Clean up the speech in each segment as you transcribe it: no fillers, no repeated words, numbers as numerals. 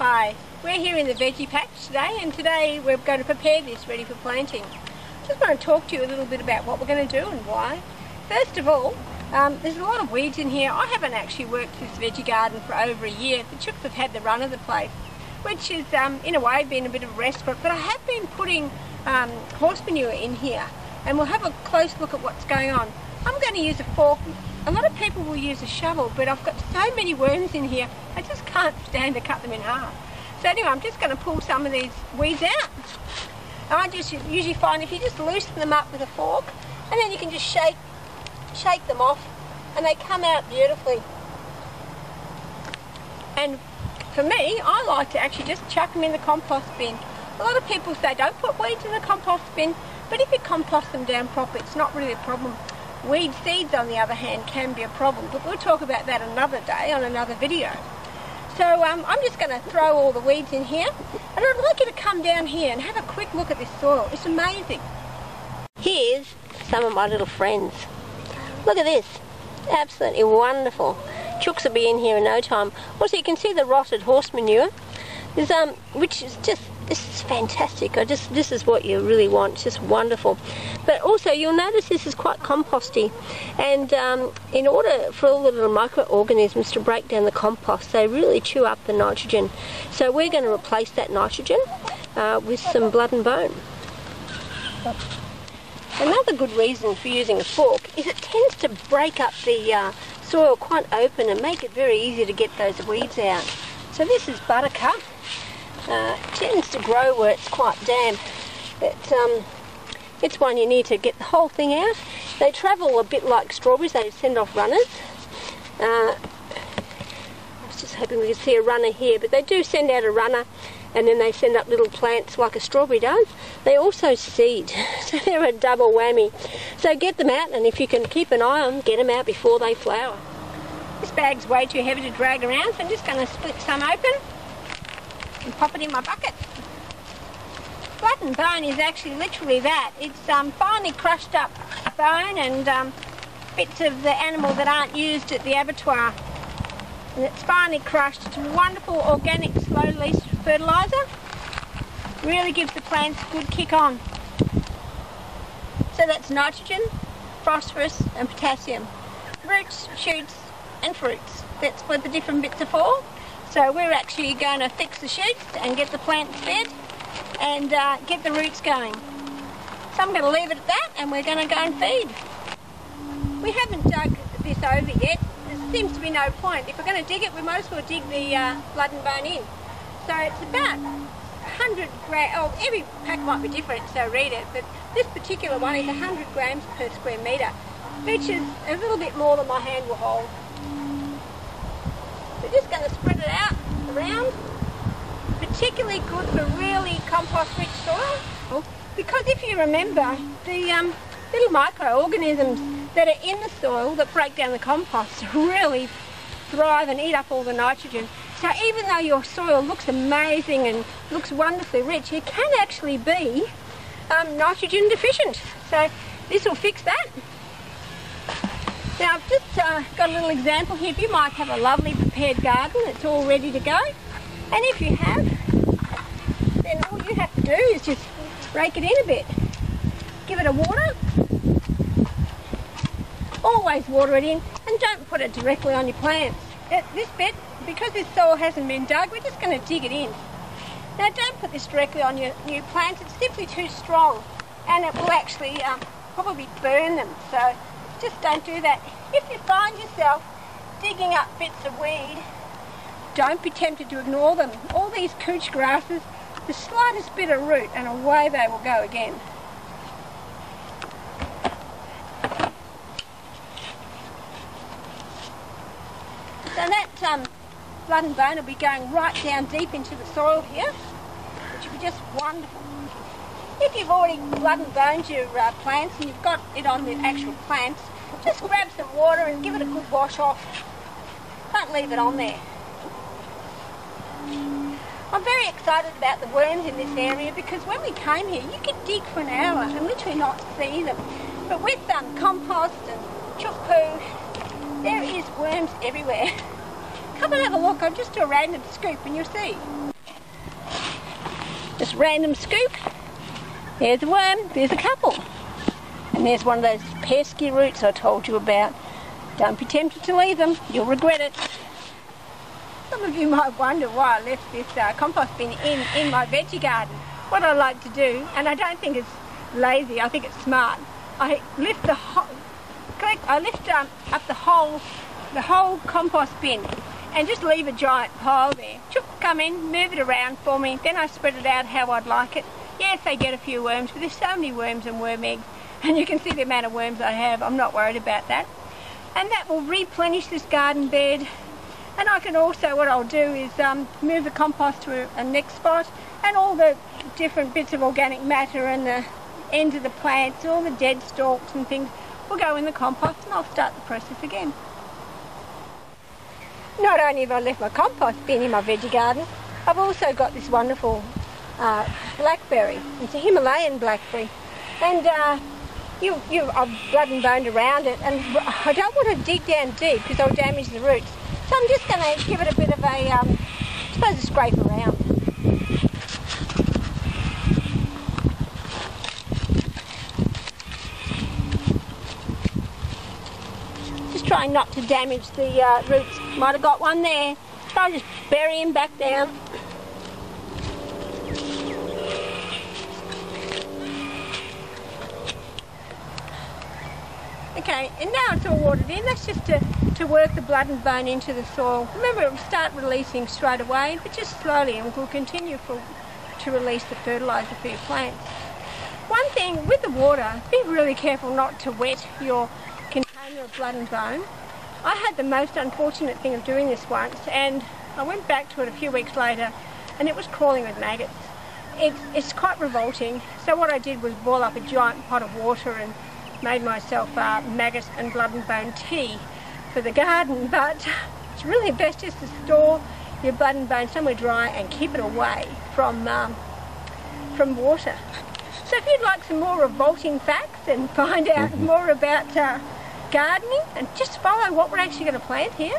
Hi, we're here in the veggie patch today, and today we're going to prepare this ready for planting. Just want to talk to you a little bit about what we're going to do and why. First of all, there's a lot of weeds in here. I haven't actually worked this veggie garden for over a year. The chooks have had the run of the place, which has in a way been a bit of a rest for it, but I have been putting horse manure in here, and we'll have a close look at what's going on. I'm going to use a fork. A lot of people will use a shovel, but I've got so many worms in here, I just can't stand to cut them in half. So anyway, I'm just going to pull some of these weeds out. And I just usually find if you just loosen them up with a fork, and then you can just shake them off, and they come out beautifully. And for me, I like to actually just chuck them in the compost bin. A lot of people say don't put weeds in the compost bin, but if you compost them down properly, it's not really a problem. Weed seeds, on the other hand, can be a problem, but we'll talk about that another day on another video. So I'm just going to throw all the weeds in here, and I'd like you to come down here and have a quick look at this soil. It's amazing. Here's some of my little friends. Look at this. Absolutely wonderful. Chooks will be in here in no time. Also, you can see the rotted horse manure. There's, which is just, this is fantastic. This is what you really want. It's just wonderful. But also, you'll notice this is quite composty. And in order for all the little microorganisms to break down the compost, they really chew up the nitrogen. So we're going to replace that nitrogen with some blood and bone. Another good reason for using a fork is it tends to break up the soil quite open and make it very easy to get those weeds out. So this is buttercup. Tends to grow where it's quite damp, but it's one you need to get the whole thing out. They travel a bit like strawberries, they send off runners. I was just hoping we could see a runner here, but they do send out a runner and then they send up little plants like a strawberry does. They also seed, so they're a double whammy. So get them out, and if you can keep an eye on them, get them out before they flower. This bag's way too heavy to drag around, so I'm just going to split some open and pop it in my bucket. Blood and bone is actually literally that. It's finely crushed up bone and bits of the animal that aren't used at the abattoir. And it's finely crushed. It's a wonderful organic slow-release fertilizer. Really gives the plants a good kick on. So that's nitrogen, phosphorus and potassium. Roots, shoots and fruits. That's what the different bits are for. So we're actually going to fix the shoots and get the plants fed and get the roots going. So I'm going to leave it at that, and we're going to go and feed. We haven't dug this over yet. There seems to be no point. If we're going to dig it, we might as well dig the blood and bone in. So it's about 100 grams. Oh, every pack might be different, so read it. But this particular one is 100 grams per square metre, which is a little bit more than my hand will hold. We're just going to spread it out around. Particularly good for really compost-rich soil. Because if you remember, the little microorganisms that are in the soil that break down the compost really thrive and eat up all the nitrogen. So even though your soil looks amazing and looks wonderfully rich, it can actually be nitrogen deficient. So this will fix that. Now I've just got a little example here. You might have a lovely prepared garden that's all ready to go, and if you have, then all you have to do is just rake it in a bit. Give it a water. Always water it in, and don't put it directly on your plants. This bit, because this soil hasn't been dug, we're just going to dig it in. Now don't put this directly on your new plants. It's simply too strong, and it will actually probably burn them. So just don't do that. If you find yourself digging up bits of weed, don't be tempted to ignore them. All these couch grasses, the slightest bit of root and away they will go again. So that blood and bone will be going right down deep into the soil here, which will be just wonderful. If you've already blood and boned your plants and you've got it on the actual plants, just grab some water and give it a good wash off. Don't leave it on there. I'm very excited about the worms in this area because when we came here you could dig for an hour and literally not see them. But with compost and chook poo, there is worms everywhere. Come and have a look. I'll just do a random scoop and you'll see. Just random scoop. There's a worm, there's a couple. And there's one of those pesky roots I told you about. Don't be tempted to leave them, you'll regret it. Some of you might wonder why I left this compost bin in my veggie garden. What I like to do, and I don't think it's lazy, I think it's smart. I lift up the whole compost bin and just leave a giant pile there. Chook, come in, move it around for me, then I spread it out how I'd like it. Yes, they get a few worms, but there's so many worms and worm eggs, and you can see the amount of worms I have. I'm not worried about that. And that will replenish this garden bed. And I can also, what I'll do is move the compost to a next spot, and all the different bits of organic matter and the ends of the plants, all the dead stalks and things will go in the compost, and I'll start the process again. Not only have I left my compost bin in my veggie garden, I've also got this wonderful blackberry. It's a Himalayan blackberry, and I've blood and boned around it, and I don't want to dig down deep because I'll damage the roots. So I'm just going to give it a bit of a scrape around. Just trying not to damage the roots. Might have got one there. So I'll just bury him back down. Okay, and now it's all watered in. That's just to work the blood and bone into the soil. Remember, it will start releasing straight away, but just slowly, and we'll continue to release the fertilizer for your plants. One thing with the water, be really careful not to wet your container of blood and bone. I had the most unfortunate thing of doing this once, and I went back to it a few weeks later, and it was crawling with maggots. It's quite revolting. So what I did was boil up a giant pot of water and made myself maggot and blood and bone tea for the garden, but it's really best just to store your blood and bone somewhere dry and keep it away from water. So if you'd like some more revolting facts and find out more about gardening and just follow what we're actually going to plant here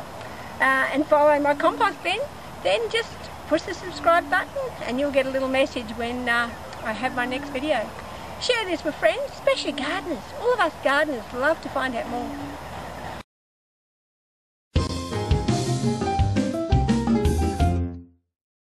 and follow my compost bin, then just push the subscribe button and you'll get a little message when I have my next video. Share this with friends, especially gardeners. All of us gardeners love to find out more.